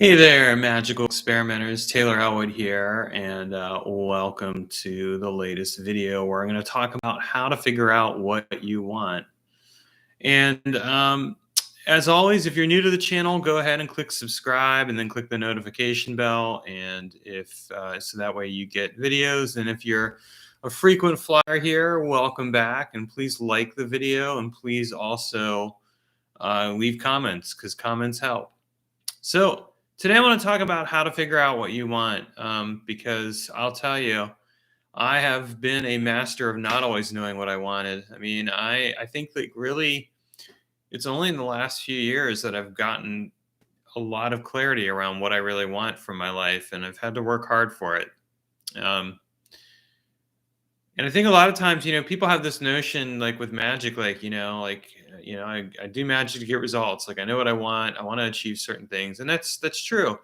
Hey there, magical experimenters. Taylor Ellwood here, and welcome to the latest video where I'm going to talk about how to figure out what you want. And as always, if you're new to the channel, go ahead and click subscribe and then click the notification bell. And if so that way you get videos. And if you're a frequent flyer here, welcome back. And please like the video and please also leave comments because comments help. So today I want to talk about how to figure out what you want because I'll tell you, I have been a master of not always knowing what I wanted. I mean, I think that really it's only in the last few years that I've gotten a lot of clarity around what I really want from my life, and I've had to work hard for it. Um, and I think a lot of times, people have this notion like with magic, I do magic to get results. Like I know what I want. I want to achieve certain things. And that's true.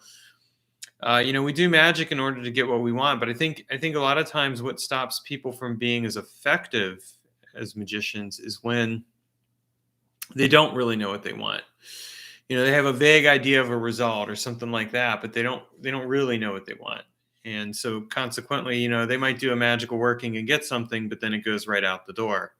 We do magic in order to get what we want. But I think a lot of times what stops people from being as effective as magicians is when they don't really know what they want. They have a vague idea of a result or something like that, but they don't really know what they want. And so consequently, they might do a magical working and get something, but then it goes right out the door.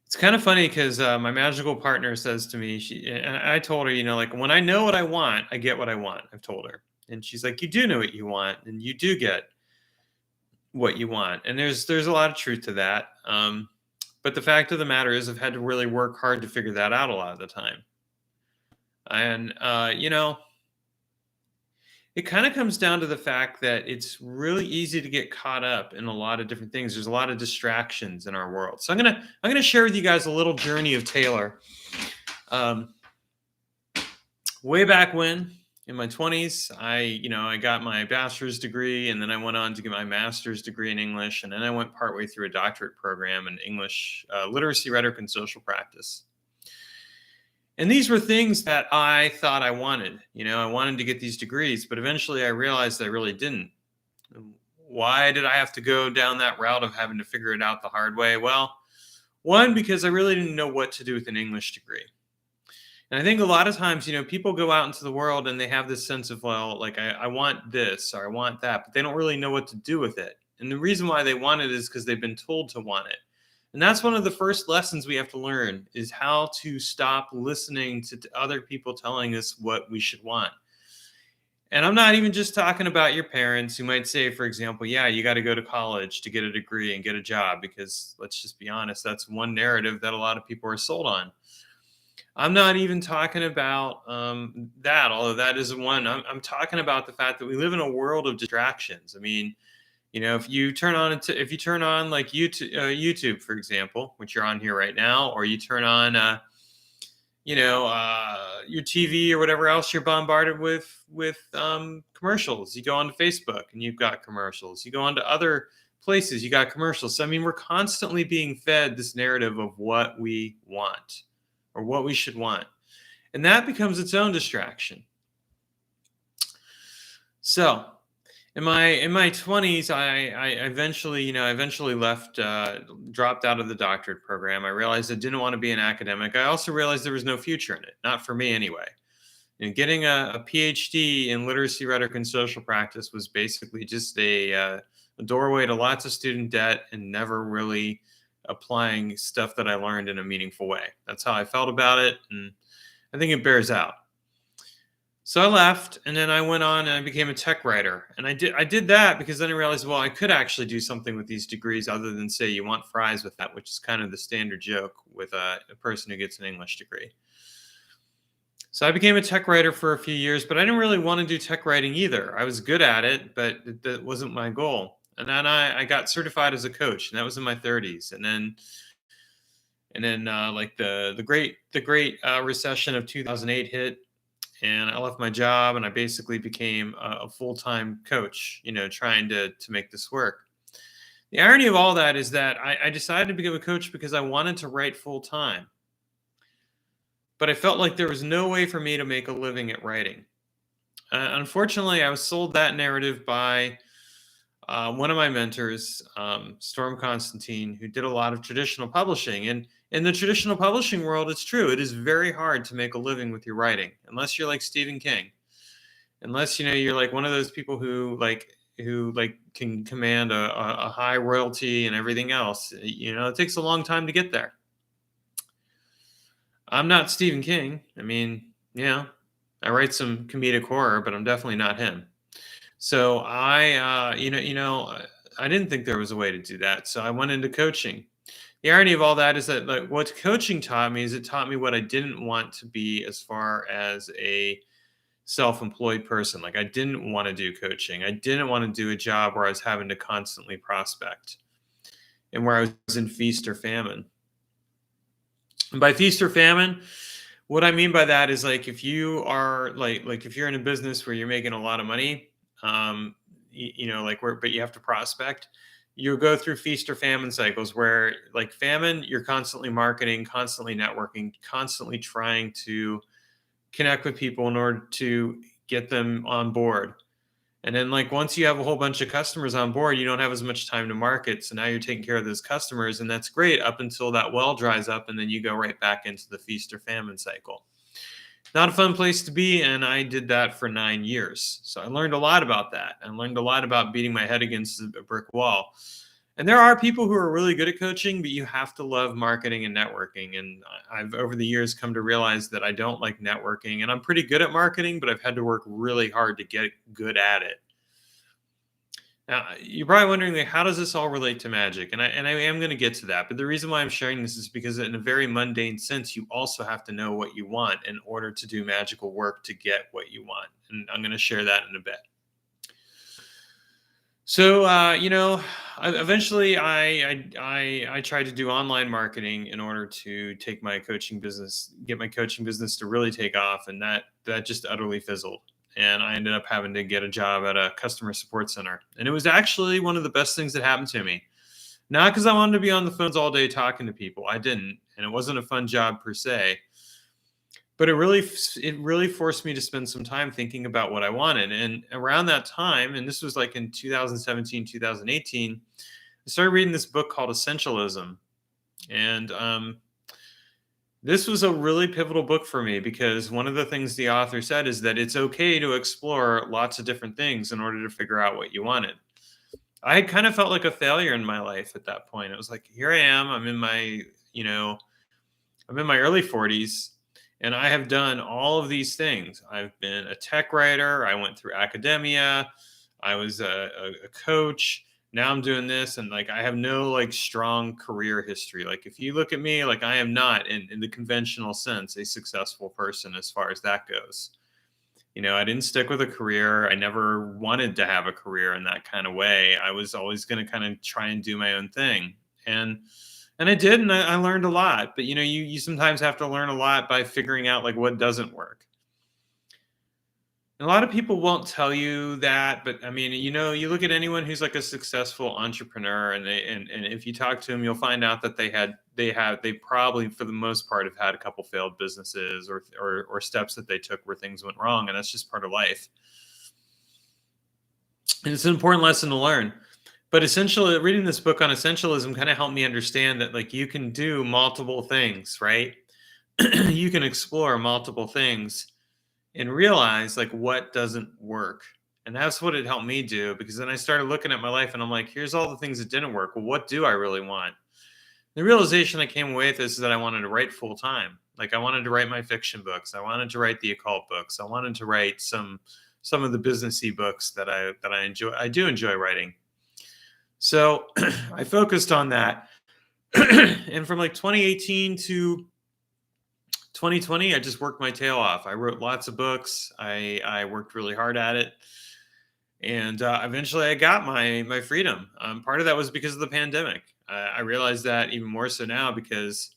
It's kind of funny because my magical partner says to me, and I told her, like when I know what I want, I get what I want. I've told her. And she's like, you do know what you want and you do get what you want. And there's a lot of truth to that. But the fact of the matter is I've had to really work hard to figure that out a lot of the time. And, it kind of comes down to the fact that it's really easy to get caught up in a lot of different things. There's a lot of distractions in our world. So I'm gonna share with you guys a little journey of Taylor. Um, Way back when, in my 20s, I got my bachelor's degree, and then I went on to get my master's degree in English, and then I went partway through a doctorate program in English literacy, rhetoric, and social practice. And these were things that I thought I wanted. I wanted to get these degrees, but eventually I realized I really didn't. Why did I have to go down that route of having to figure it out the hard way? Well, one, because I really didn't know what to do with an English degree. And I think a lot of times, people go out into the world and they have this sense of, well, like I want this or I want that, but they don't really know what to do with it. And the reason why they want it is because they've been told to want it. And that's one of the first lessons we have to learn is how to stop listening to other people telling us what we should want. And I'm not even just talking about your parents who might say, for example, yeah, you got to go to college to get a degree and get a job, because let's just be honest, that's one narrative that a lot of people are sold on. I'm not even talking about that, although that is one. I'm talking about the fact that we live in a world of distractions. I mean, if you turn on like YouTube, for example, which you're on here right now, or you turn on, your TV or whatever else, you're bombarded with commercials. You go onto Facebook and you've got commercials. You go onto other places, you got commercials. So, I mean, we're constantly being fed this narrative of what we want or what we should want, and that becomes its own distraction. So in my 20s, I eventually left, dropped out of the doctorate program. I realized I didn't want to be an academic. I also realized there was no future in it, not for me anyway. And getting a PhD in literacy, rhetoric, and social practice was basically just a doorway to lots of student debt and never really applying stuff that I learned in a meaningful way. That's how I felt about it, and I think it bears out. So I left, and then I went on and I became a tech writer. And I did that because then I realized, well, I could actually do something with these degrees other than say you want fries with that, which is kind of the standard joke with a person who gets an English degree. So I became a tech writer for a few years, but I didn't really want to do tech writing either. I was good at it, but that wasn't my goal. And then I got certified as a coach, and that was in my 30s. And then like the great recession of 2008 hit, and I left my job and I basically became a full-time coach, trying to make this work. The irony of all that is that I decided to become a coach because I wanted to write full-time. But I felt like there was no way for me to make a living at writing. Unfortunately, I was sold that narrative by one of my mentors, Storm Constantine, who did a lot of traditional publishing. And in the traditional publishing world, it's true. It is very hard to make a living with your writing, unless you're like Stephen King. unless you're like one of those people who can command a high royalty and everything else. It takes a long time to get there. I'm not Stephen King. I mean, I write some comedic horror, but I'm definitely not him. So I didn't think there was a way to do that. So I went into coaching. The irony of all that is that like what coaching taught me is it taught me what I didn't want to be as far as a self-employed person. Like I didn't want to do coaching. I didn't want to do a job where I was having to constantly prospect and where I was in feast or famine. And by feast or famine, what I mean by that is like if you are like if you're in a business where you're making a lot of money, like where but you have to prospect, you go through feast or famine cycles where like famine, you're constantly marketing, constantly networking, constantly trying to connect with people in order to get them on board. And then like once you have a whole bunch of customers on board, you don't have as much time to market. So now you're taking care of those customers and that's great up until that well dries up and then you go right back into the feast or famine cycle. Not a fun place to be, and I did that for 9 years. So I learned a lot about that. I learned a lot about beating my head against a brick wall. And there are people who are really good at coaching, but you have to love marketing and networking. And I've over the years come to realize that I don't like networking, and I'm pretty good at marketing, but I've had to work really hard to get good at it. Now, you're probably wondering, like, how does this all relate to magic? And I am going to get to that. But the reason why I'm sharing this is because, in a very mundane sense, you also have to know what you want in order to do magical work to get what you want. And I'm going to share that in a bit. So, eventually, I tried to do online marketing in order to get my coaching business to really take off, and that just utterly fizzled. And I ended up having to get a job at a customer support center, and it was actually one of the best things that happened to me. Not because I wanted to be on the phones all day talking to people. I didn't, and it wasn't a fun job per se, but it really forced me to spend some time thinking about what I wanted. And around that time, and this was like in 2017, 2018, I started reading this book called Essentialism. And this was a really pivotal book for me because one of the things the author said is that it's okay to explore lots of different things in order to figure out what you wanted. I had kind of felt like a failure in my life at that point. It was like, here I am, I'm in my early 40s and I have done all of these things. I've been a tech writer. I went through academia. I was a coach. Now I'm doing this. And like, I have no like strong career history. Like if you look at me, like I am not in the conventional sense, a successful person as far as that goes. I didn't stick with a career. I never wanted to have a career in that kind of way. I was always going to kind of try and do my own thing. And I did, and I learned a lot. But you sometimes have to learn a lot by figuring out like what doesn't work. And a lot of people won't tell you that, but I mean, you look at anyone who's like a successful entrepreneur, and if you talk to them, you'll find out that they probably for the most part have had a couple failed businesses or steps that they took where things went wrong, and that's just part of life. And it's an important lesson to learn. But essentially, reading this book on essentialism kind of helped me understand that like you can do multiple things, right? You can explore multiple things and realize like what doesn't work. And that's what it helped me do, because then I started looking at my life and I'm like, here's all the things that didn't work. Well, what do I really want? The realization I came away with is that I wanted to write full time. Like I wanted to write my fiction books. I wanted to write the occult books. I wanted to write some of the businessy books that I enjoy. I do enjoy writing. So I focused on that. And from like 2018 to 2020, I just worked my tail off. I wrote lots of books. I worked really hard at it. And eventually I got my freedom. Part of that was because of the pandemic. I realized that even more so now because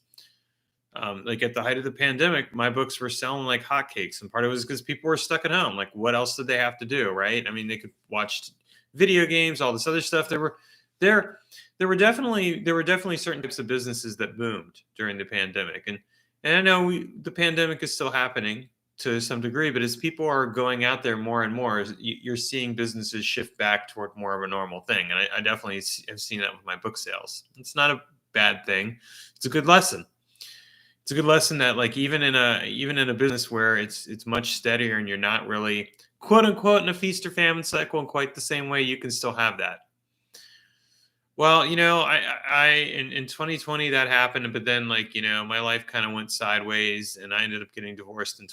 like at the height of the pandemic, my books were selling like hotcakes. And part of it was because people were stuck at home. Like what else did they have to do, right? I mean, they could watch video games, all this other stuff. There were definitely certain types of businesses that boomed during the pandemic. And I know the pandemic is still happening to some degree, but as people are going out there more and more, you're seeing businesses shift back toward more of a normal thing. And I definitely have seen that with my book sales. It's not a bad thing. It's a good lesson. It's a good lesson that like even in a business where it's much steadier and you're not really quote unquote in a feast or famine cycle in quite the same way, you can still have that. Well, in 2020 that happened, but then like, my life kind of went sideways and I ended up getting divorced in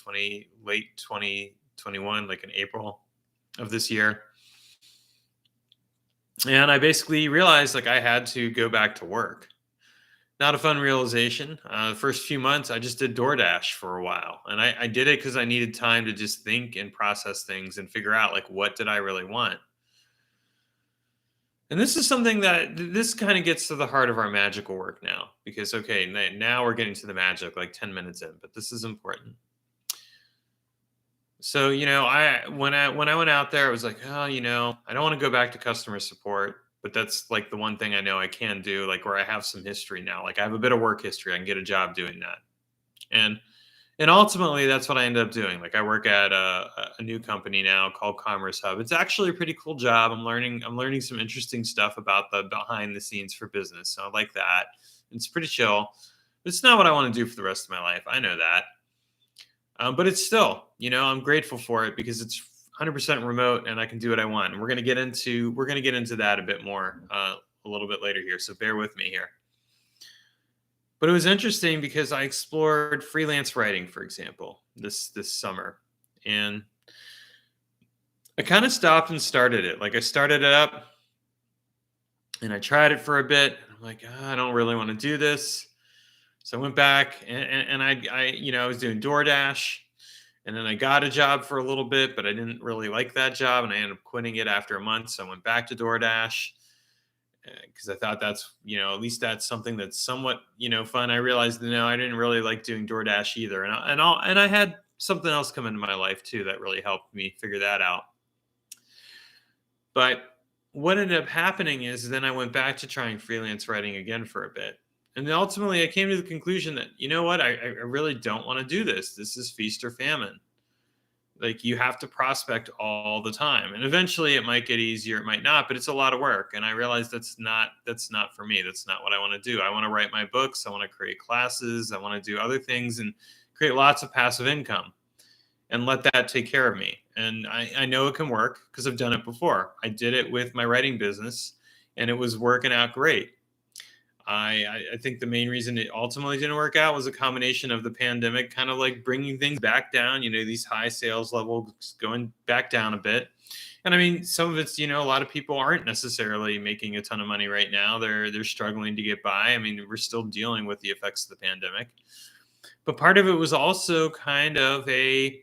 late 2021, like in April of this year. And I basically realized like I had to go back to work. Not a fun realization. The first few months, I just did DoorDash for a while, and I did it because I needed time to just think and process things and figure out like what did I really want. And this is something this kind of gets to the heart of our magical work now, because okay, now we're getting to the magic like 10 minutes in, but this is important. So I when I went out there, I was like, oh, I don't want to go back to customer support, but that's like the one thing I know I can do, like where I have some history now. Like I have a bit of work history, I can get a job doing that, and ultimately that's what I ended up doing. Like I work at a new company now called Commerce Hub. It's actually a pretty cool job. I'm learning some interesting stuff about the behind the scenes for business. So I like that. It's pretty chill. It's not what I want to do for the rest of my life. I know that. But it's still, I'm grateful for it because it's 100% remote and I can do what I want. And we're gonna get into that a bit more a little bit later here. So bear with me here. But it was interesting because I explored freelance writing, for example, this summer, and I kind of stopped and started it. Like I started it up and I tried it for a bit. I'm like, I don't really want to do this. So I went back and I was doing DoorDash. And then I got a job for a little bit, but I didn't really like that job, and I ended up quitting it after a month. So I went back to DoorDash because I thought that's, at least that's something that's somewhat, fun. I realized that no, I didn't really like doing DoorDash either, and I had something else come into my life too that really helped me figure that out. But what ended up happening is then I went back to trying freelance writing again for a bit. And then ultimately I came to the conclusion that, you know what, I really don't want to do this. This is feast or famine. Like you have to prospect all the time. And eventually it might get easier, it might not, but it's a lot of work. And I realized that's not for me. That's not what I want to do. I want to write my books. I want to create classes. I want to do other things and create lots of passive income and let that take care of me. And I know it can work because I've done it before. I did it with my writing business and it was working out great. I think the main reason it ultimately didn't work out was a combination of the pandemic kind of like bringing things back down, these high sales levels going back down a bit. And I mean, some of it's, a lot of people aren't necessarily making a ton of money right now. They're struggling to get by. I mean, we're still dealing with the effects of the pandemic. But part of it was also kind of a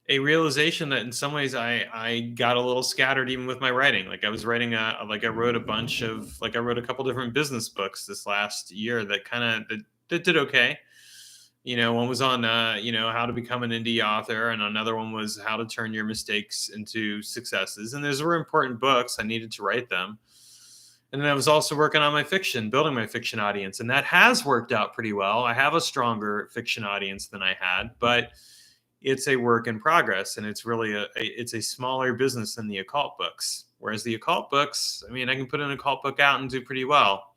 realization that in some ways I got a little scattered even with my writing. Like I was writing I wrote a bunch of I wrote a couple different business books this last year that that did okay. One was on how to become an indie author, and another one was how to turn your mistakes into successes. And those were important books. I needed to write them. And then I was also working on my fiction, building my fiction audience, and that has worked out pretty well. I have a stronger fiction audience than I had, but it's a work in progress, and it's really it's a smaller business than the occult books. Whereas the occult books, I mean, I can put an occult book out and do pretty well.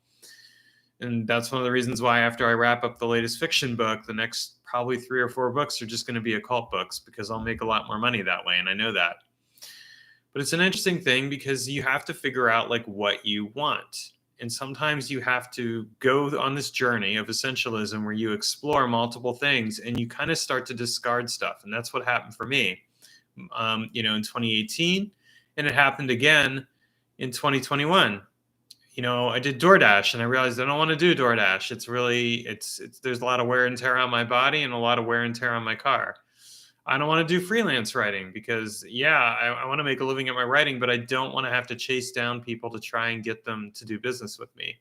And that's one of the reasons why after I wrap up the latest fiction book, the next probably 3 or 4 books are just going to be occult books because I'll make a lot more money that way. And I know that. But it's an interesting thing because you have to figure out like what you want. And sometimes you have to go on this journey of essentialism where you explore multiple things and you kind of start to discard stuff. And that's what happened for me, in 2018. And it happened again in 2021. I did DoorDash and I realized I don't want to do DoorDash. There's a lot of wear and tear on my body and a lot of wear and tear on my car. I don't want to do freelance writing because, I want to make a living at my writing, but I don't want to have to chase down people to try and get them to do business with me.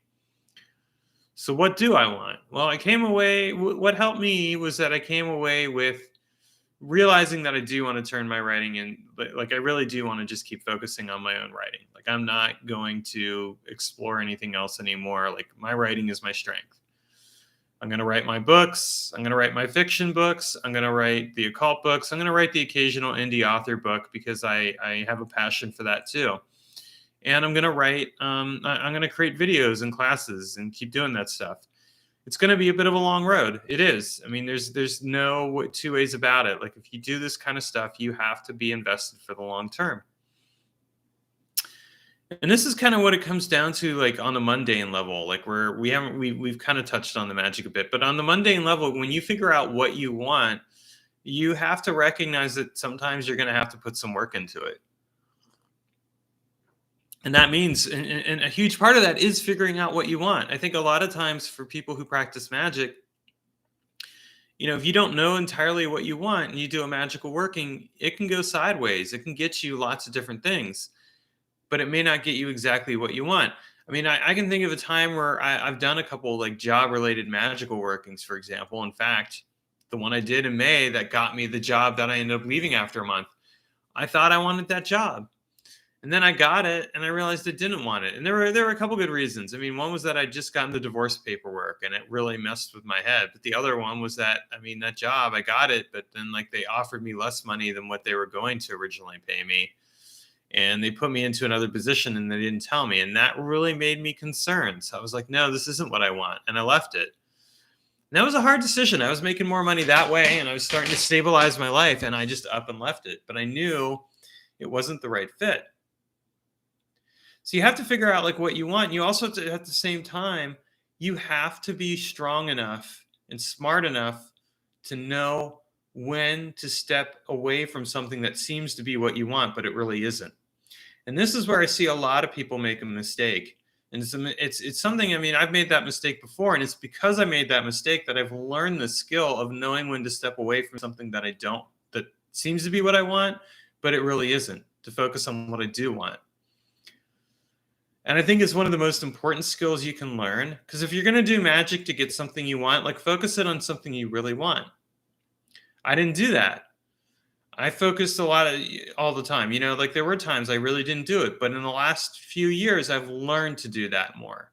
So what do I want? Well, what helped me was that I came away with realizing that I do want to turn my writing in, like I really do want to just keep focusing on my own writing. Like I'm not going to explore anything else anymore. Like my writing is my strength. I'm going to write my books. I'm going to write my fiction books. I'm going to write the occult books. I'm going to write the occasional indie author book because I have a passion for that too. And I'm going to write, I'm going to create videos and classes and keep doing that stuff. It's going to be a bit of a long road. It is. I mean, there's no two ways about it. Like if you do this kind of stuff, you have to be invested for the long term. And this is kind of what it comes down to, like on the mundane level, like where we've kind of touched on the magic a bit, but on the mundane level, when you figure out what you want, you have to recognize that sometimes you're going to have to put some work into it. And that means, and a huge part of that is figuring out what you want. I think a lot of times for people who practice magic, if you don't know entirely what you want and you do a magical working, it can go sideways. It can get you lots of different things, but it may not get you exactly what you want. I mean, I can think of a time where I've done a couple like job related magical workings, for example. In fact, the one I did in May that got me the job that I ended up leaving after a month, I thought I wanted that job. And then I got it and I realized I didn't want it. And there were a couple good reasons. I mean, one was that I'd just gotten the divorce paperwork and it really messed with my head. But the other one was that, I mean, that job, I got it, but then like they offered me less money than what they were going to originally pay me. And they put me into another position and they didn't tell me. And that really made me concerned. So I was like, no, this isn't what I want. And I left it. And that was a hard decision. I was making more money that way and I was starting to stabilize my life and I just up and left it. But I knew it wasn't the right fit. So you have to figure out like what you want. You also have to, at the same time, you have to be strong enough and smart enough to know when to step away from something that seems to be what you want, but it really isn't. And this is where I see a lot of people make a mistake. And it's something, I mean, I've made that mistake before. And it's because I made that mistake that I've learned the skill of knowing when to step away from something that that seems to be what I want, but it really isn't, to focus on what I do want. And I think it's one of the most important skills you can learn, because if you're going to do magic to get something you want, like focus it on something you really want. I didn't do that. I focused all the time, like there were times I really didn't do it, but in the last few years, I've learned to do that more.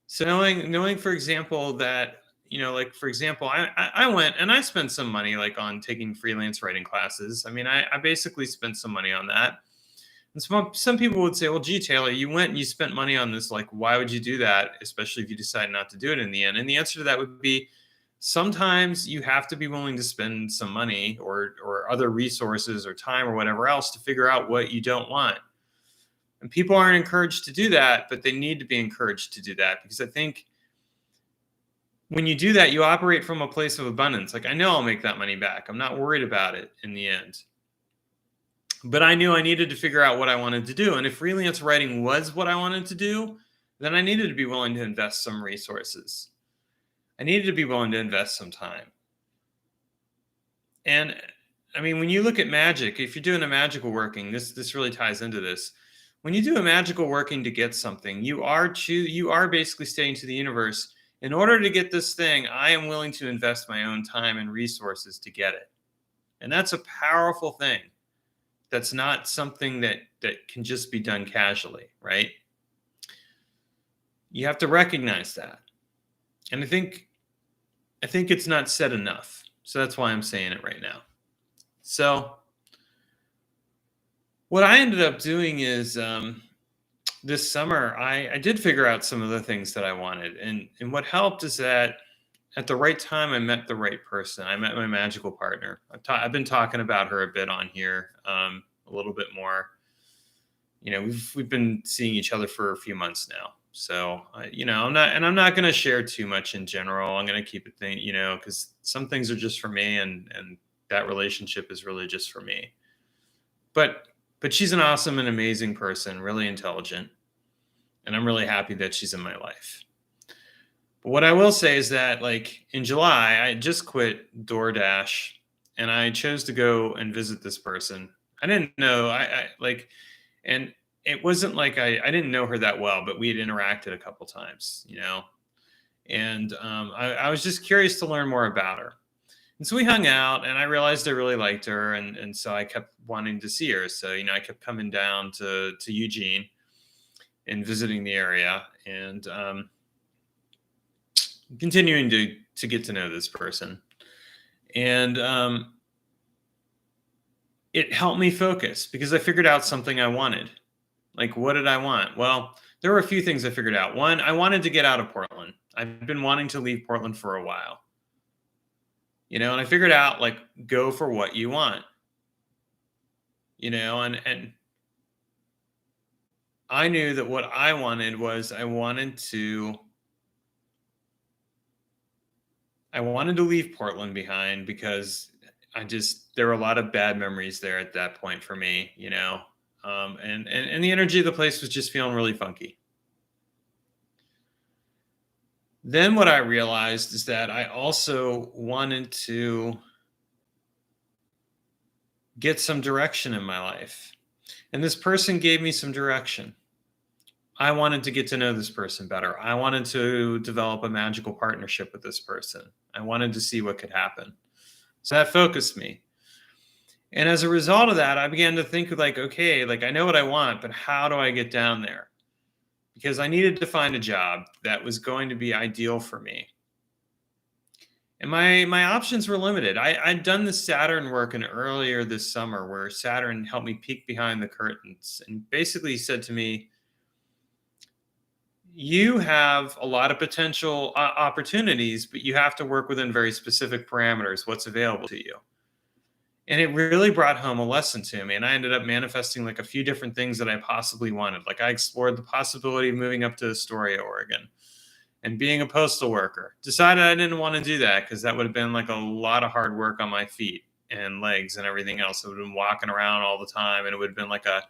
So knowing, for example, that, like, for example, I went and I spent some money like on taking freelance writing classes. I mean, I basically spent some money on that. And some people would say, well, gee, Taylor, you went and you spent money on this. Like, why would you do that? Especially if you decide not to do it in the end. And the answer to that would be, sometimes you have to be willing to spend some money or other resources or time or whatever else to figure out what you don't want. And people aren't encouraged to do that, but they need to be encouraged to do that, because I think when you do that, you operate from a place of abundance. Like, I know I'll make that money back. I'm not worried about it in the end. But I knew I needed to figure out what I wanted to do. And if freelance writing was what I wanted to do, then I needed to be willing to invest some resources. I needed to be willing to invest some time. And I mean, when you look at magic, if you're doing a magical working, this really ties into this. When you do a magical working to get something, you are basically saying to the universe, in order to get this thing, I am willing to invest my own time and resources to get it. And that's a powerful thing. That's not something that can just be done casually, right? You have to recognize that. And I think it's not said enough. So that's why I'm saying it right now. So what I ended up doing is this summer, I did figure out some of the things that I wanted. And what helped is that at the right time, I met the right person. I met my magical partner. I've been talking about her a bit on here, a little bit more. We've been seeing each other for a few months now. So, I'm not going to share too much in general. I'm going to keep it because some things are just for me, and that relationship is really just for me. But she's an awesome and amazing person, really intelligent, and I'm really happy that she's in my life. But what I will say is that, like, in July, I just quit DoorDash, and I chose to go and visit this person. I didn't know, and it wasn't like I didn't know her that well, but we had interacted a couple times, and I was just curious to learn more about her. And so we hung out, and I realized I really liked her. And so I kept wanting to see her. So, I kept coming down to Eugene and visiting the area, and continuing to get to know this person. And it helped me focus, because I figured out something I wanted. Like, what did I want? Well, there were a few things I figured out. One, I wanted to get out of Portland. I've been wanting to leave Portland for a while, and I figured out, like, go for what you want, and I knew that what I wanted was I wanted to leave Portland behind because there were a lot of bad memories there at that point for me, and the energy of the place was just feeling really funky. Then what I realized is that I also wanted to get some direction in my life. And this person gave me some direction. I wanted to get to know this person better. I wanted to develop a magical partnership with this person. I wanted to see what could happen. So that focused me. And as a result of that, I began to think of, like, okay, like, I know what I want, but how do I get down there? Because I needed to find a job that was going to be ideal for me. And my options were limited. I'd done the Saturn work earlier this summer, where Saturn helped me peek behind the curtains and basically said to me, you have a lot of potential opportunities, but you have to work within very specific parameters, what's available to you. And it really brought home a lesson to me. And I ended up manifesting, like, a few different things that I possibly wanted. Like, I explored the possibility of moving up to Astoria, Oregon, and being a postal worker. Decided I didn't want to do that because that would have been, like, a lot of hard work on my feet and legs and everything else. I would have been walking around all the time, and it would have been like a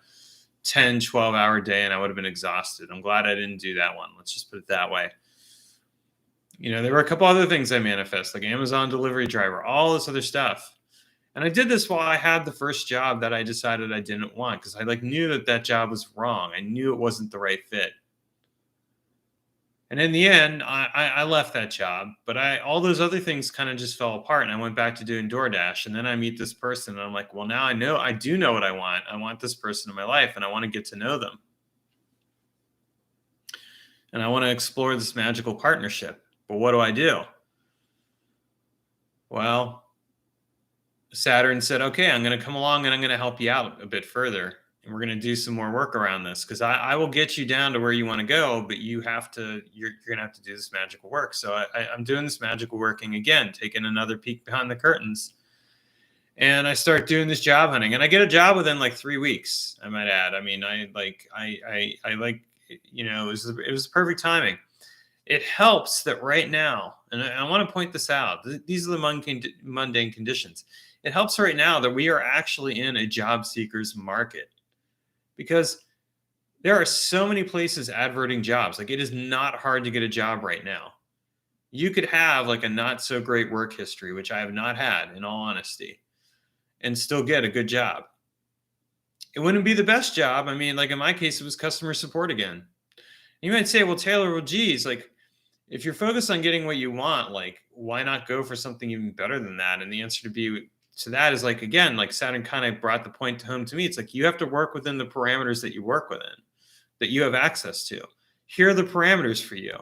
10, 12-hour day, and I would have been exhausted. I'm glad I didn't do that one. Let's just put it that way. There were a couple other things I manifest, like Amazon delivery driver, all this other stuff. And I did this while I had the first job that I decided I didn't want, because I, like, knew that job was wrong. I knew it wasn't the right fit. And in the end, I left that job, but all those other things kind of just fell apart, and I went back to doing DoorDash. And then I meet this person, and I'm like, well, now I do know what I want. I want this person in my life, and I want to get to know them. And I want to explore this magical partnership. But what do I do? Well, Saturn said, okay, I'm going to come along and I'm going to help you out a bit further. And we're going to do some more work around this, because I will get you down to where you want to go, but you're going to have to do this magical work. So I'm doing this magical working again, taking another peek behind the curtains. And I start doing this job hunting, and I get a job within, like, 3 weeks, I might add. I mean, it was perfect timing. It helps that right now, and I want to point this out, these are the mundane conditions. It helps right now that we are actually in a job seekers market, because there are so many places adverting jobs. Like, it is not hard to get a job right now. You could have, like, a not so great work history, which I have not had, in all honesty, and still get a good job. It wouldn't be the best job. I mean, like, in my case, it was customer support again. You might say, well, Taylor, well, geez, like, if you're focused on getting what you want, like, why not go for something even better than that? And the answer to that is, like, again, like, Saturn kind of brought the point home to me. It's like, you have to work within the parameters that you work within, that you have access to. Here are the parameters for you.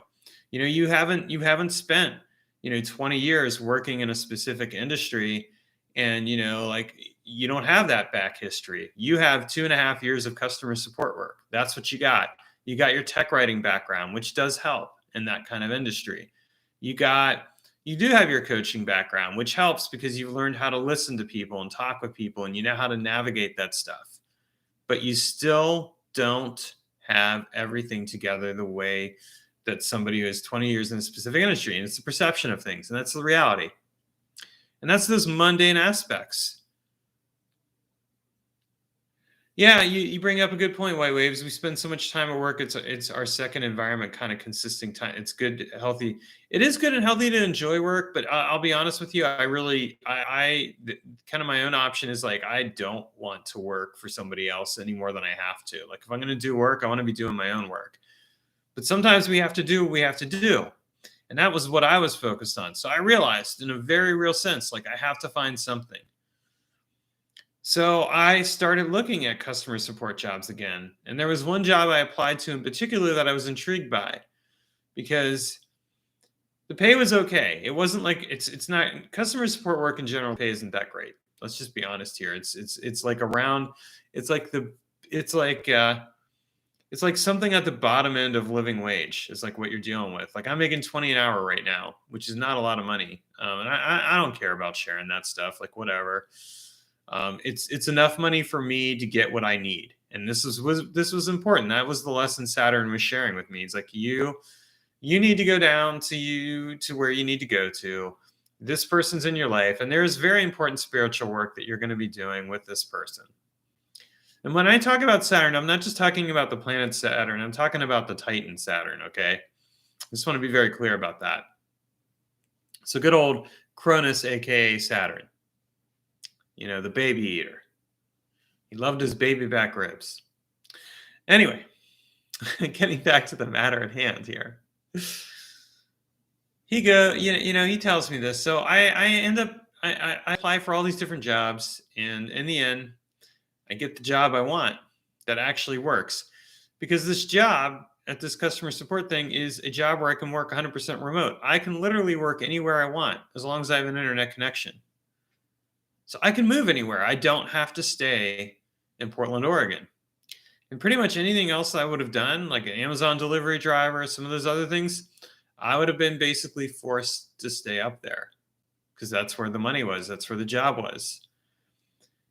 You haven't spent 20 years working in a specific industry, and like, you don't have that back history. You have 2.5 years of customer support work. That's what you got. You got your tech writing background, which does help in that kind of industry. You do have your coaching background, which helps because you've learned how to listen to people and talk with people, and you know how to navigate that stuff. But you still don't have everything together the way that somebody who has 20 years in a specific industry. And it's the perception of things, and that's the reality. And that's those mundane aspects. Yeah, you bring up a good point, White Waves. We spend so much time at work. It's our second environment, kind of consisting time. It's good, healthy. It is good and healthy to enjoy work, but I'll be honest with you. Kind of my own option is, like, I don't want to work for somebody else any more than I have to. Like, if I'm going to do work, I want to be doing my own work. But sometimes we have to do what we have to do. And that was what I was focused on. So I realized, in a very real sense, like, I have to find something. So I started looking at customer support jobs again. And there was one job I applied to in particular that I was intrigued by, because the pay was okay. It wasn't like, it's not, customer support work in general, pay isn't that great. Let's just be honest here. It's like around, it's like it's like something at the bottom end of living wage is like what you're dealing with. Like I'm making 20 an hour right now, which is not a lot of money. And I don't care about sharing that stuff, like whatever. It's enough money for me to get what I need. And this was important. That was the lesson Saturn was sharing with me. It's like you need to go down to where you need to go to. This person's in your life, and there's very important spiritual work that you're going to be doing with this person. And when I talk about Saturn, I'm not just talking about the planet Saturn. I'm talking about the Titan Saturn, okay? I just want to be very clear about that. So good old Cronus, aka Saturn. You know, the baby eater. He loved his baby back ribs. Anyway, getting back to the matter at hand here. He tells me this. So I end up, I apply for all these different jobs. And in the end, I get the job I want that actually works. Because this job at this customer support thing is a job where I can work 100% remote. I can literally work anywhere I want as long as I have an internet connection. So I can move anywhere. I don't have to stay in Portland, Oregon. And pretty much anything else I would have done, like an Amazon delivery driver, some of those other things, I would have been basically forced to stay up there because that's where the money was. That's where the job was.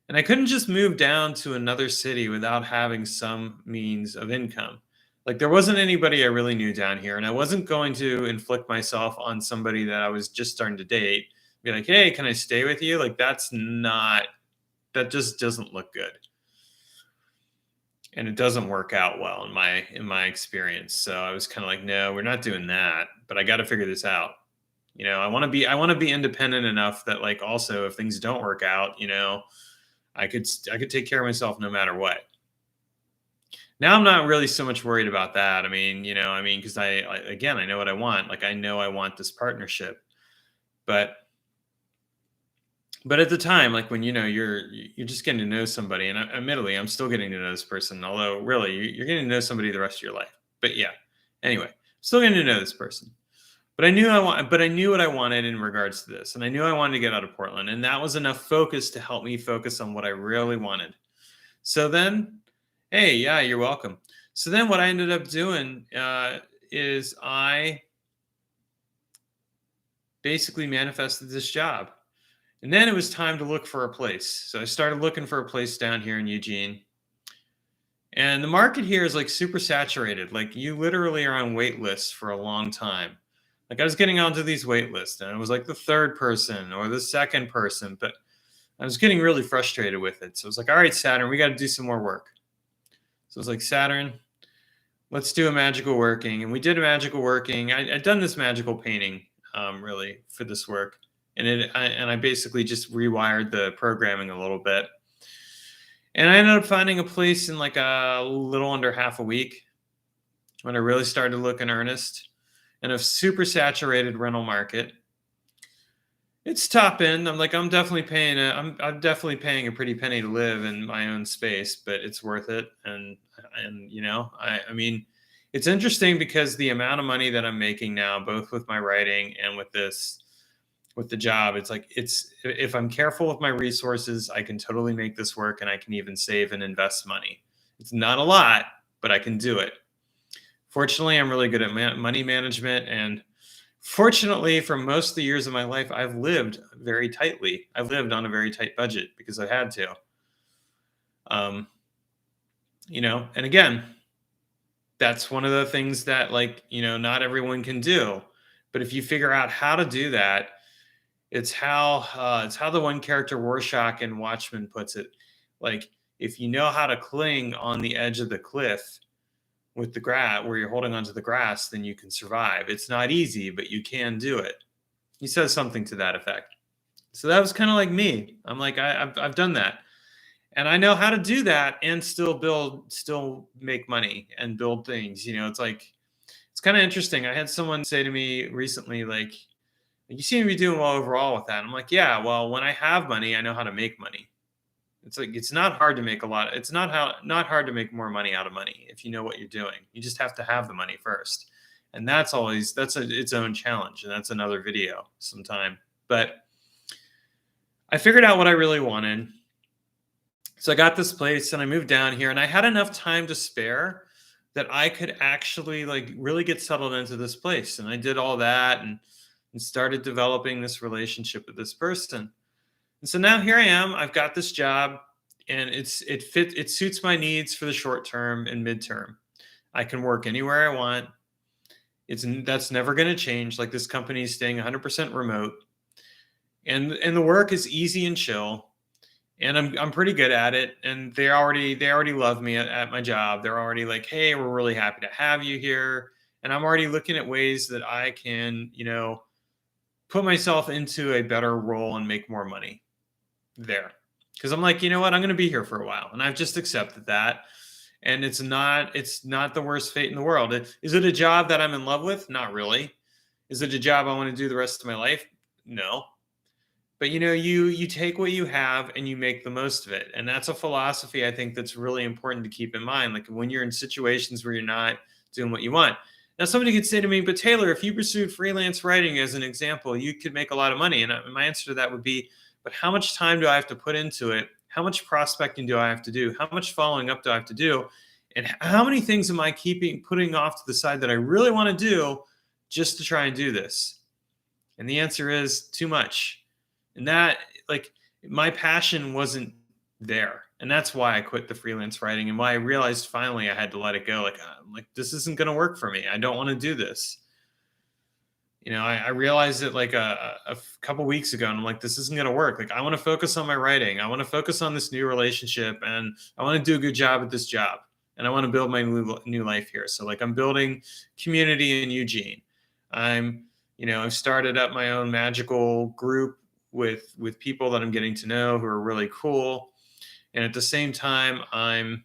And I couldn't just move down to another city without having some means of income. Like there wasn't anybody I really knew down here, and I wasn't going to inflict myself on somebody that I was just starting to date. Be like, hey, can I stay with you? Like that just doesn't look good. And it doesn't work out well in my experience. So I was kind of like, no, we're not doing that, but I got to figure this out. You know, I want to be independent enough that like also if things don't work out, you know, I could take care of myself no matter what. Now I'm not really so much worried about that. I mean, because I know what I want. Like I know I want this partnership, but at the time, like when you're just getting to know somebody, and admittedly, I'm still getting to know this person. Although really, you're getting to know somebody the rest of your life. But yeah, anyway, still getting to know this person. But I knew what I wanted in regards to this, and I knew I wanted to get out of Portland, and that was enough focus to help me focus on what I really wanted. So then, hey, yeah, you're welcome. So then, what I ended up doing is I basically manifested this job, and then it was time to look for a place. So I started looking for a place down here in Eugene, and the market here is like super saturated. Like you literally are on wait lists for a long time. Like I was getting onto these wait lists and it was like the third person or the second person, but I was getting really frustrated with it. So I was like, all right, Saturn, we got to do some more work. So I was like, Saturn, let's do a magical working. And we did a magical working. I'd done this magical painting really for this work. And I basically just rewired the programming a little bit. And I ended up finding a place in like a little under half a week when I really started to look in earnest. In a super saturated rental market. It's top end. I'm definitely paying a pretty penny to live in my own space, but it's worth it. And I mean, it's interesting because the amount of money that I'm making now, both with my writing and with the job, if I'm careful with my resources, I can totally make this work, and I can even save and invest money. It's not a lot, but I can do it. Fortunately, I'm really good at money management, and fortunately, for most of the years of my life, I've lived very tightly. I've lived on a very tight budget because I had to. And again, that's one of the things that not everyone can do. But if you figure out how to do that, it's how the one character Rorschach in Watchmen puts it. Like if you know how to cling on the edge of the cliff with the grass, where you're holding onto the grass, then you can survive. It's not easy, but you can do it. He says something to that effect. So that was kind of like me. I'm like, I've done that. And I know how to do that and still make money and build things. It's kind of interesting. I had someone say to me recently, like, you seem to be doing well overall with that. I'm like, yeah, well, when I have money, I know how to make money. It's like it's not hard to make a lot. It's not hard to make more money out of money if you know what you're doing. You just have to have the money first, and that's its own challenge, and that's another video sometime. But I figured out what I really wanted, so I got this place and I moved down here, and I had enough time to spare that I could actually like really get settled into this place. And I did all that and started developing this relationship with this person. And so now here I am. I've got this job, and it suits my needs for the short term and midterm. I can work anywhere I want. That's never going to change. Like, this company is staying 100% remote, and the work is easy and chill, and I'm pretty good at it. And they already love me at my job. They're already like, hey, we're really happy to have you here. And I'm already looking at ways that I can, put myself into a better role and make more money there. Because I'm like, you know what, I'm going to be here for a while, and I've just accepted that. And it's not the worst fate in the world. Is it a job that I'm in love with? Not really. Is it a job I want to do the rest of my life? No. But you take what you have and you make the most of it. And that's a philosophy I think that's really important to keep in mind. Like, when you're in situations where you're not doing what you want. Now, somebody could say to me, but Taylor, if you pursued freelance writing as an example, you could make a lot of money. And my answer to that would be, but how much time do I have to put into it? How much prospecting do I have to do? How much following up do I have to do? And how many things am I putting off to the side that I really want to do just to try and do this? And the answer is too much. And that, like, my passion wasn't there. And that's why I quit the freelance writing, and why I realized finally I had to let it go. Like, this isn't going to work for me. I don't want to do this. I realized it like a couple weeks ago, and I'm like, this isn't going to work. Like, I want to focus on my writing. I want to focus on this new relationship, and I want to do a good job at this job. And I want to build my new life here. So, like, I'm building community in Eugene. I've started up my own magical group with people that I'm getting to know who are really cool. And at the same time, I'm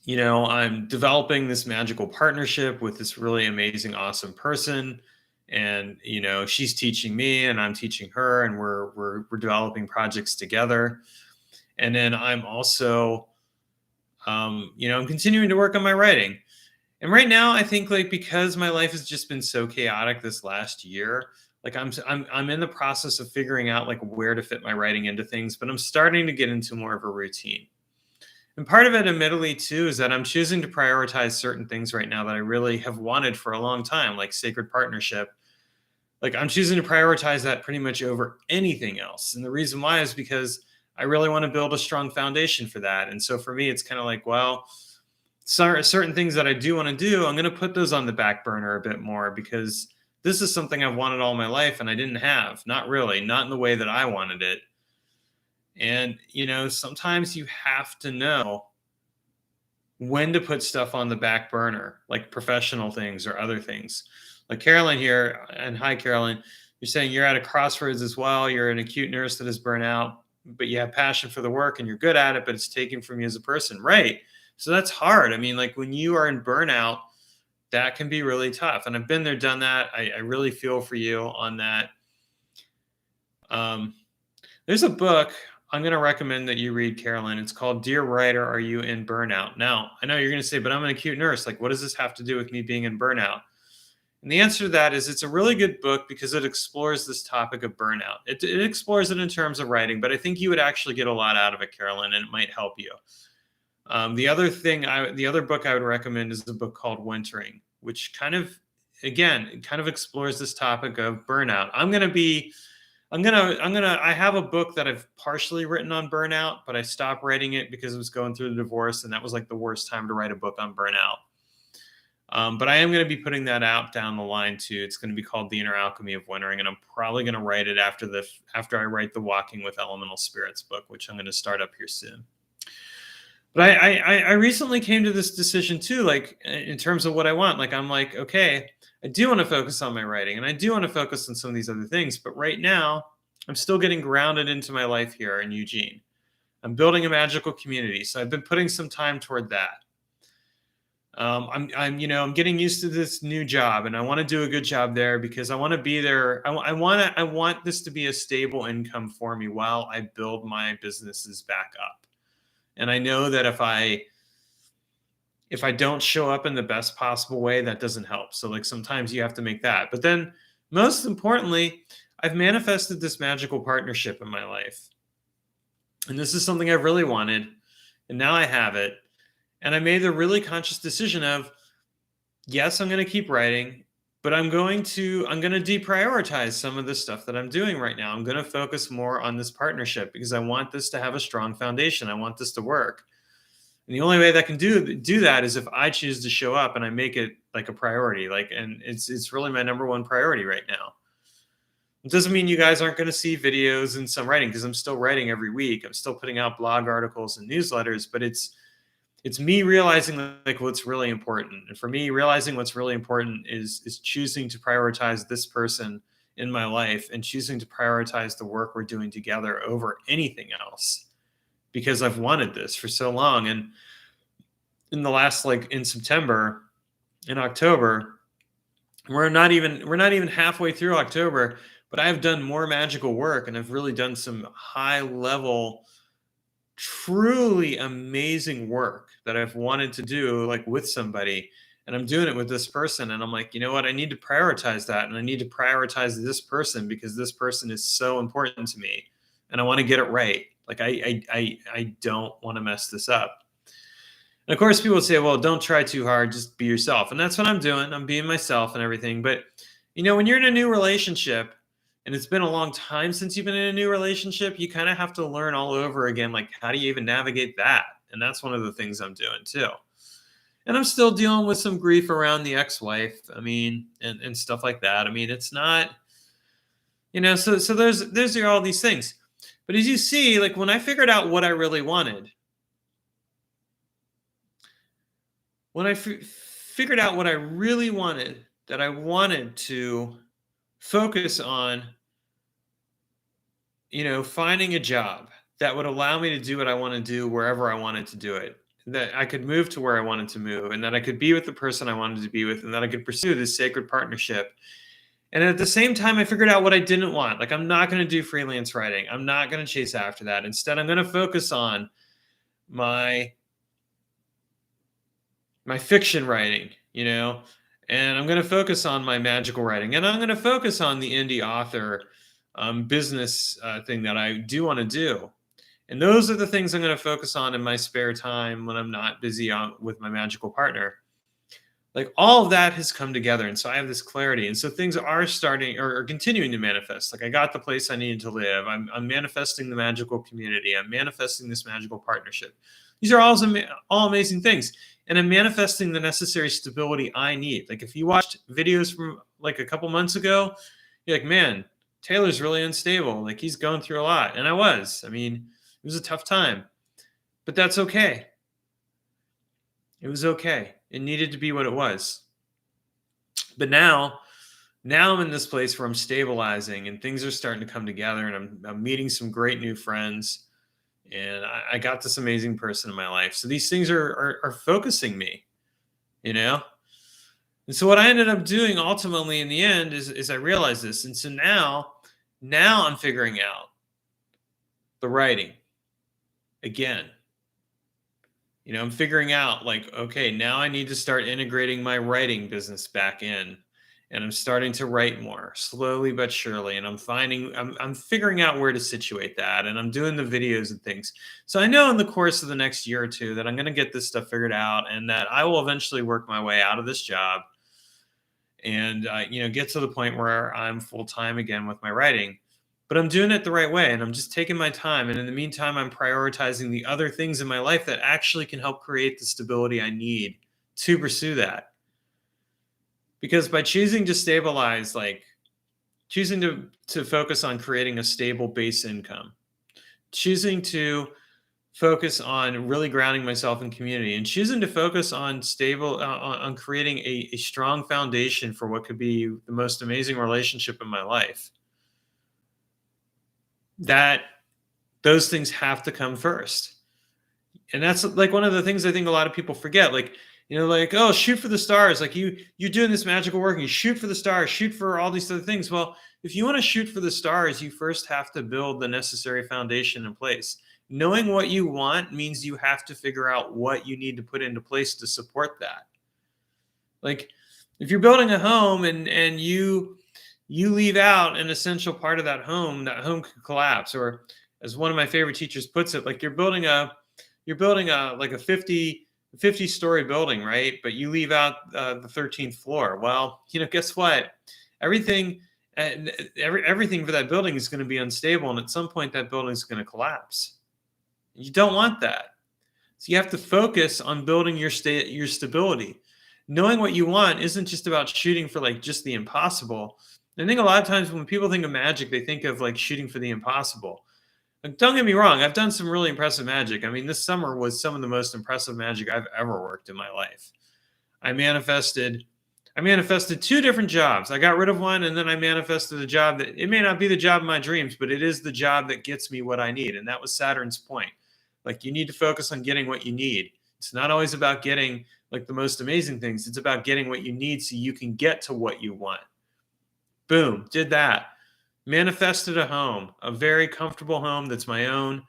developing this magical partnership with this really amazing, awesome person. And, she's teaching me and I'm teaching her, and we're developing projects together. And then I'm also, I'm continuing to work on my writing. And right now, I think, like, because my life has just been so chaotic this last year, like, I'm in the process of figuring out, like, where to fit my writing into things, but I'm starting to get into more of a routine. And part of it, admittedly, too, is that I'm choosing to prioritize certain things right now that I really have wanted for a long time, like sacred partnership. Like, I'm choosing to prioritize that pretty much over anything else. And the reason why is because I really want to build a strong foundation for that. And so for me, it's kind of like, well, certain things that I do want to do, I'm going to put those on the back burner a bit more, because this is something I've wanted all my life and I didn't have. Not really, not in the way that I wanted it. And, sometimes you have to know when to put stuff on the back burner, like professional things or other things. Like Carolyn here, and hi, Carolyn, you're saying you're at a crossroads as well. You're an acute nurse that is burnt out, but you have passion for the work and you're good at it, but it's taken from you as a person. Right. So that's hard. I mean, like, when you are in burnout, that can be really tough. And I've been there, done that. I really feel for you on that. There's a book I'm going to recommend that you read, Carolyn. It's called Dear Writer, Are You in Burnout? Now, I know you're going to say, but I'm an acute nurse. Like, what does this have to do with me being in burnout? And the answer to that is, it's a really good book because it explores this topic of burnout. It explores it in terms of writing, but I think you would actually get a lot out of it, Carolyn, and it might help you. The other book I would recommend is a book called Wintering, which kind of explores this topic of burnout. I have a book that I've partially written on burnout, but I stopped writing it because I was going through the divorce, and that was like the worst time to write a book on burnout. But I am going to be putting that out down the line too. It's going to be called The Inner Alchemy of Wintering, and I'm probably going to write it after I write the Walking with Elemental Spirits book, which I'm going to start up here soon. But I recently came to this decision too, like, in terms of what I want. Like, I'm like, okay, I do want to focus on my writing, and I do want to focus on some of these other things. But right now, I'm still getting grounded into my life here in Eugene. I'm building a magical community, so I've been putting some time toward that. I'm getting used to this new job, and I want to do a good job there because I want to be there. I want this to be a stable income for me while I build my businesses back up. And I know that if I don't show up in the best possible way, that doesn't help. So, like, sometimes you have to make that. But then, most importantly, I've manifested this magical partnership in my life. And this is something I've really wanted. And now I have it. And I made the really conscious decision of, yes, I'm going to keep writing, but I'm going to deprioritize some of the stuff that I'm doing right now. I'm going to focus more on this partnership because I want this to have a strong foundation. I want this to work. And the only way that can do that is if I choose to show up and I make it like a priority. Like, and it's really my number one priority right now. It doesn't mean you guys aren't going to see videos and some writing, because I'm still writing every week. I'm still putting out blog articles and newsletters, but it's me realizing like what's really important. And for me, realizing what's really important is choosing to prioritize this person in my life and choosing to prioritize the work we're doing together over anything else, because I've wanted this for so long. And in the last, like in September, in October, we're not even halfway through October, but I've done more magical work and I've really done some high level, truly amazing work that I've wanted to do, like with somebody. And I'm doing it with this person. And I'm like, you know what? I need to prioritize that. And I need to prioritize this person because this person is so important to me. And I want to get it right. Like I don't want to mess this up. And of course, people say, well, don't try too hard, just be yourself. And that's what I'm doing. I'm being myself and everything. But, when you're in a new relationship and it's been a long time since you've been in a new relationship, you kind of have to learn all over again. Like, how do you even navigate that? And that's one of the things I'm doing too. And I'm still dealing with some grief around the ex-wife. And stuff like that. It's not, so those are all these things. But as you see, like when I figured out what I really wanted, when I figured out what I really wanted, that I wanted to focus on, finding a job that would allow me to do what I want to do wherever I wanted to do it, that I could move to where I wanted to move, and that I could be with the person I wanted to be with, and that I could pursue this sacred partnership. And at the same time, I figured out what I didn't want. Like, I'm not going to do freelance writing. I'm not going to chase after that. Instead, I'm going to focus on my fiction writing, and I'm going to focus on my magical writing, and I'm going to focus on the indie author business thing that I do want to do. And those are the things I'm going to focus on in my spare time when I'm not busy with my magical partner. Like, all of that has come together. And so I have this clarity. And so things are starting or continuing to manifest. Like, I got the place I needed to live. I'm manifesting the magical community. I'm manifesting this magical partnership. These are all amazing things. And I'm manifesting the necessary stability I need. Like, if you watched videos from like a couple months ago, you're like, man, Taylor's really unstable. Like, he's going through a lot. And I was. It was a tough time. But that's okay. It was okay. It needed to be what it was. But now I'm in this place where I'm stabilizing and things are starting to come together, and I'm meeting some great new friends. And I got this amazing person in my life. So these things are focusing me, And so what I ended up doing ultimately in the end is I realized this. And so now I'm figuring out the writing again. I'm figuring out like, okay, now I need to start integrating my writing business back in. And I'm starting to write more slowly but surely. And I'm figuring out where to situate that. And I'm doing the videos and things. So I know in the course of the next year or two that I'm going to get this stuff figured out, and that I will eventually work my way out of this job and, get to the point where I'm full-time again with my writing. But I'm doing it the right way, and I'm just taking my time. And in the meantime, I'm prioritizing the other things in my life that actually can help create the stability I need to pursue that. Because by choosing to stabilize, like choosing to focus on creating a stable base income, choosing to focus on really grounding myself in community, and choosing to focus on on creating a strong foundation for what could be the most amazing relationship in my life, that those things have to come first. And that's like one of the things I think a lot of people forget. Like, like, oh, shoot for the stars. Like you're doing this magical work and you shoot for the stars, shoot for all these other things. Well, if you want to shoot for the stars, you first have to build the necessary foundation in place. Knowing what you want means you have to figure out what you need to put into place to support that. Like, if you're building a home and you leave out an essential part of that home could collapse. Or as one of my favorite teachers puts it, like you're building a like a 50 50-story building, right? But you leave out the 13th floor. Well, guess what? Everything everything for that building is going to be unstable, and at some point that building is going to collapse. You don't want that. So you have to focus on building your stability. Knowing what you want isn't just about shooting for like just the impossible. I think a lot of times when people think of magic, they think of like shooting for the impossible. And don't get me wrong, I've done some really impressive magic. I mean, this summer was some of the most impressive magic I've ever worked in my life. I manifested two different jobs. I got rid of one, and then I manifested a job that it may not be the job of my dreams, but it is the job that gets me what I need. And that was Saturn's point. Like, you need to focus on getting what you need. It's not always about getting like the most amazing things. It's about getting what you need so you can get to what you want. Boom, did that. Manifested a home, a very comfortable home that's my own,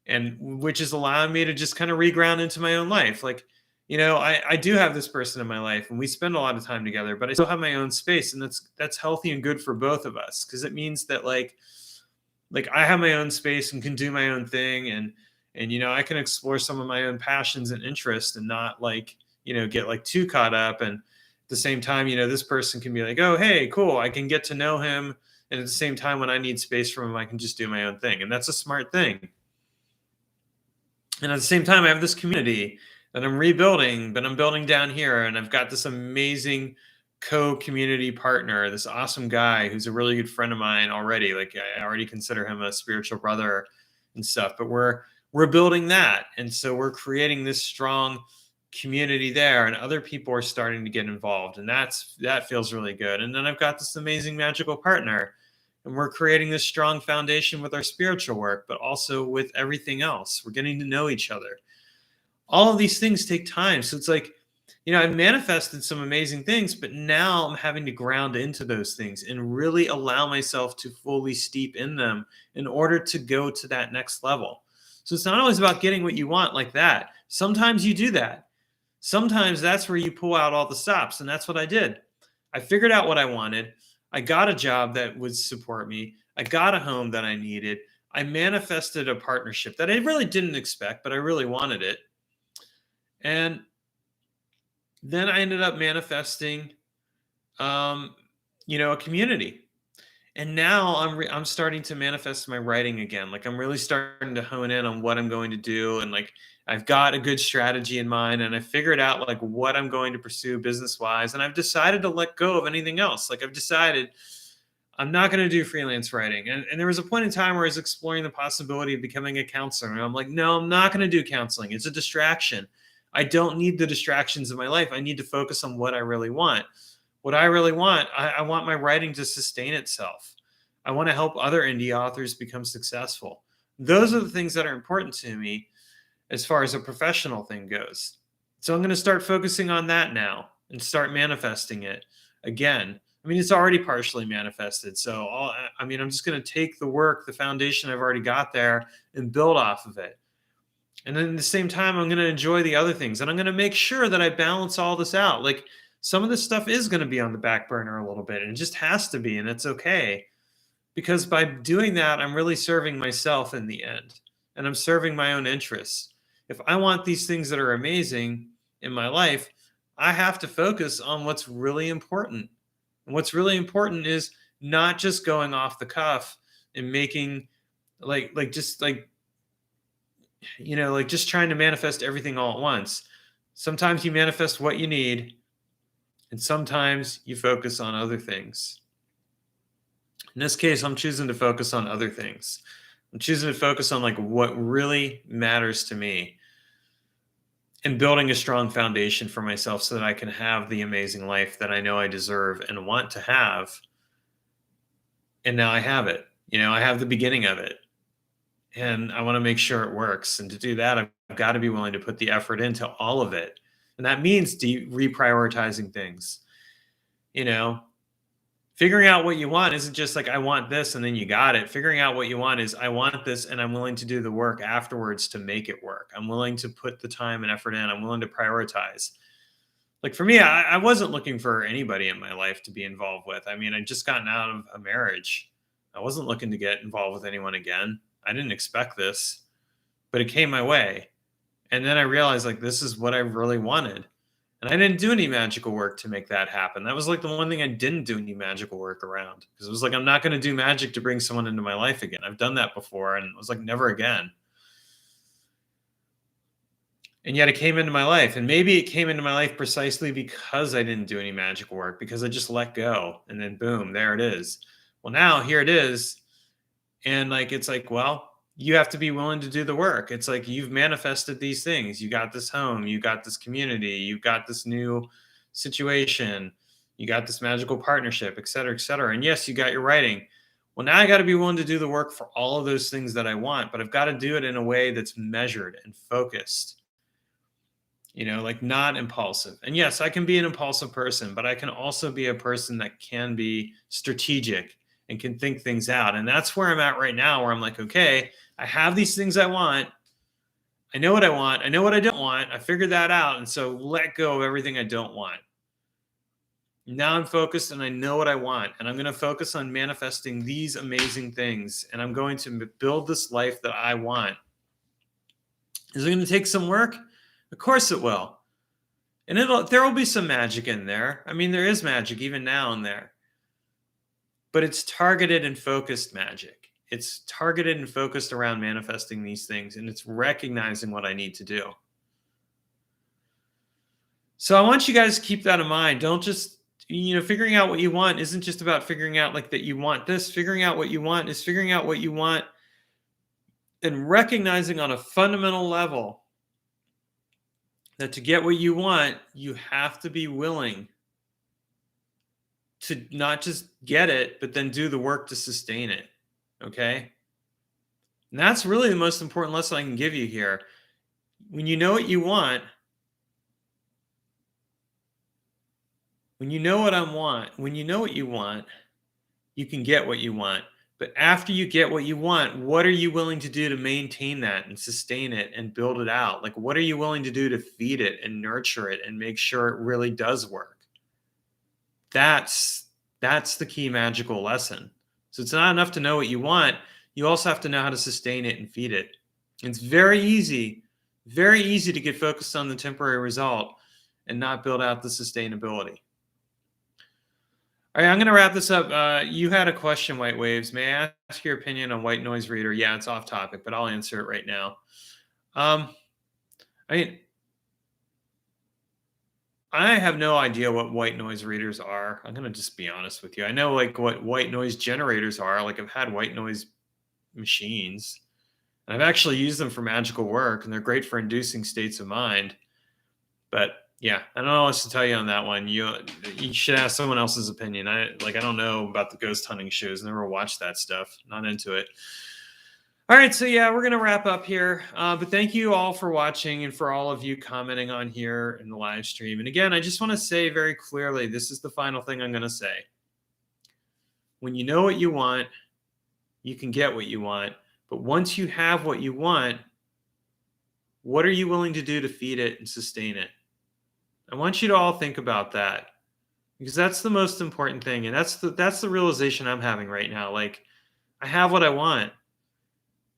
and which is allowing me to just kind of reground into my own life. Like, I do have this person in my life, and we spend a lot of time together, but I still have my own space, and that's healthy and good for both of us, because it means that like I have my own space and can do my own thing, and I can explore some of my own passions and interests, and not like get like too caught up. And at the same time, this person can be like, oh, hey, cool, I can get to know him, and at the same time, when I need space from him, I can just do my own thing, and that's a smart thing. And at the same time, I have this community that I'm rebuilding, but I'm building down here, and I've got this amazing co-community partner, this awesome guy who's a really good friend of mine already. Like, I already consider him a spiritual brother and stuff, but we're building that. And so we're creating this strong community there, and other people are starting to get involved, and that feels really good. And then I've got this amazing magical partner, and we're creating this strong foundation with our spiritual work, but also with everything else. We're getting to know each other. All of these things take time. So it's like, I've manifested some amazing things, but now I'm having to ground into those things and really allow myself to fully steep in them in order to go to that next level. So it's not always about getting what you want like that. Sometimes you do that. Sometimes that's where you pull out all the stops. And that's what I did. I figured out what I wanted. I got a job that would support me. I got a home that I needed. I manifested a partnership that I really didn't expect, but I really wanted it. And then I ended up manifesting, a community. And now I'm starting to manifest my writing again. Like, I'm really starting to hone in on what I'm going to do. And like, I've got a good strategy in mind, and I figured out like what I'm going to pursue business wise. And I've decided to let go of anything else. Like, I've decided I'm not going to do freelance writing. And there was a point in time where I was exploring the possibility of becoming a counselor. And I'm like, no, I'm not going to do counseling. It's a distraction. I don't need the distractions of my life. I need to focus on what I really want. What I really want, I want my writing to sustain itself. I want to help other indie authors become successful. Those are the things that are important to me as far as a professional thing goes. So I'm going to start focusing on that now and start manifesting it again. I mean, it's already partially manifested. So I'm just going to take the work, the foundation I've already got there, and build off of it. And then at the same time, I'm going to enjoy the other things, and I'm going to make sure that I balance all this out. Like, some of this stuff is going to be on the back burner a little bit, and it just has to be, and it's okay. Because by doing that, I'm really serving myself in the end, and I'm serving my own interests. If I want these things that are amazing in my life, I have to focus on what's really important. And what's really important is not just going off the cuff and making just trying to manifest everything all at once. Sometimes you manifest what you need, and sometimes you focus on other things. In this case, I'm choosing to focus on other things. I'm choosing to focus on like what really matters to me, and building a strong foundation for myself so that I can have the amazing life that I know I deserve and want to have. And now I have it. I have the beginning of it. And I want to make sure it works. And to do that, I've got to be willing to put the effort into all of it. And that means reprioritizing things. Figuring out what you want isn't just like, I want this and then you got it. Figuring out what you want is, I want this, and I'm willing to do the work afterwards to make it work. I'm willing to put the time and effort in. I'm willing to prioritize. Like, for me, I wasn't looking for anybody in my life to be involved with. I mean, I'd just gotten out of a marriage. I wasn't looking to get involved with anyone again. I didn't expect this, but it came my way. And then I realized like this is what I really wanted. And I didn't do any magical work to make that happen. That was like the one thing I didn't do any magical work around, because it was like I'm not going to do magic to bring someone into my life again. I've done that before and it was like never again. And yet it came into my life. And maybe it came into my life precisely because I didn't do any magical work, because I just let go. And then boom, there it is. Well, now here it is. And like, it's like, well, you have to be willing to do the work. It's like you've manifested these things. You got this home, you got this community, you got this new situation, you got this magical partnership, et cetera, et cetera. And yes, you got your writing. Well, now I got to be willing to do the work for all of those things that I want, but I've got to do it in a way that's measured and focused, like not impulsive. And yes, I can be an impulsive person, but I can also be a person that can be strategic and can think things out. And that's where I'm at right now, where I'm like, okay, I have these things I want. I know what I want. I know what I don't want. I figured that out. And so let go of everything I don't want. Now I'm focused and I know what I want. And I'm going to focus on manifesting these amazing things. And I'm going to build this life that I want. Is it going to take some work? Of course it will. And there will be some magic in there. I mean, there is magic even now in there. But it's targeted and focused magic. It's targeted and focused around manifesting these things, and it's recognizing what I need to do. So I want you guys to keep that in mind. Don't just, figuring out what you want isn't just about figuring out like that you want this. Figuring out what you want is figuring out what you want and recognizing on a fundamental level that to get what you want, you have to be willing to not just get it, but then do the work to sustain it. Okay. And that's really the most important lesson I can give you here. When you know what you want, when you know what you want, you can get what you want. But after you get what you want, what are you willing to do to maintain that and sustain it and build it out? Like, what are you willing to do to feed it and nurture it and make sure it really does work? That's the key magical lesson. So it's not enough to know what you want. You also have to know how to sustain it and feed it. It's very easy to get focused on the temporary result and not build out the sustainability. All right, I'm going to wrap this up. You had a question, White Waves. May I ask your opinion on white noise reader? Yeah, it's off topic, but I'll answer it right now. I have no idea what white noise readers are. I'm going to just be honest with you. I know like what white noise generators are. Like I've had white noise machines. And I've actually used them for magical work, and they're great for inducing states of mind. But yeah, I don't know what else to tell you on that one. You should ask someone else's opinion. I don't know about the ghost hunting shows. Never watched that stuff. Not into it. All right, so yeah, we're going to wrap up here. But thank you all for watching and for all of you commenting on here in the live stream. And again, I just want to say very clearly, this is the final thing I'm going to say. When you know what you want, you can get what you want. But once you have what you want, what are you willing to do to feed it and sustain it? I want you to all think about that, because that's the most important thing. And that's the realization I'm having right now. Like, I have what I want.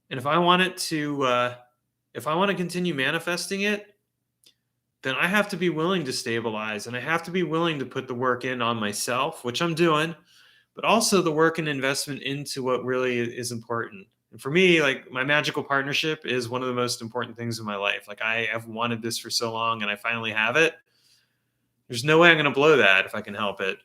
And if I want to continue manifesting it, then I have to be willing to stabilize, and I have to be willing to put the work in on myself, which I'm doing, but also the work and investment into what really is important. And for me, like, my magical partnership is one of the most important things in my life. Like, I have wanted this for so long, and I finally have it. There's no way I'm going to blow that if I can help it.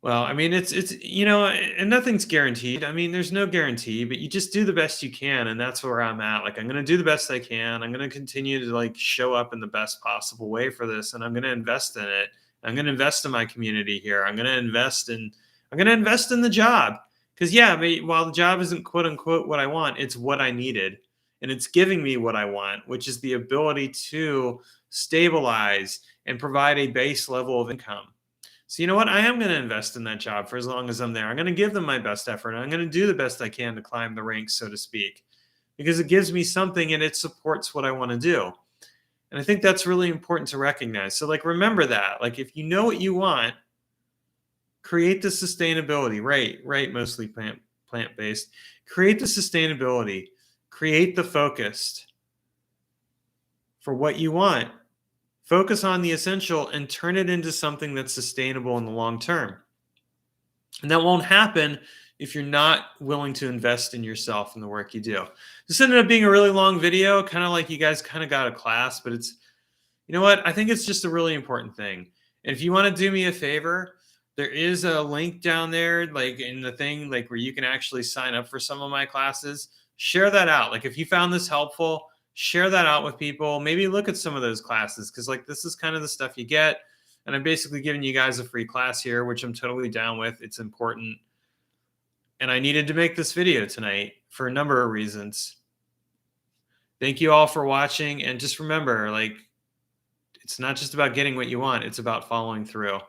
Well, I mean, it's and nothing's guaranteed. I mean, there's no guarantee, but you just do the best you can, and that's where I'm at. Like, I'm going to do the best I can. I'm going to continue to like show up in the best possible way for this, and I'm going to invest in it. I'm going to invest in my community here. I'm going to invest in the job, because yeah, while the job isn't quote unquote what I want, it's what I needed, and it's giving me what I want, which is the ability to stabilize and provide a base level of income. So you know what? I am going to invest in that job for as long as I'm there. I'm going to give them my best effort. I'm going to do the best I can to climb the ranks, so to speak, because it gives me something and it supports what I want to do. And I think that's really important to recognize. So like, remember that. Like, if you know what you want, create the sustainability, right? Mostly plant-based. Create the sustainability, create the focused, for what you want. Focus on the essential and turn it into something that's sustainable in the long term. And that won't happen if you're not willing to invest in yourself and the work you do. This ended up being a really long video, kind of like you guys kind of got a class, but it's, you know what? I think it's just a really important thing. And if you want to do me a favor, there is a link down there, like in the thing, like where you can actually sign up for some of my classes. Share that out. Like if you found this helpful, share that out with people. Maybe look at some of those classes because like this is kind of the stuff you get. And I'm basically giving you guys a free class here, which I'm totally down with. It's important. And I needed to make this video tonight for a number of reasons. Thank you all for watching. And just remember, like, it's not just about getting what you want. It's about following through.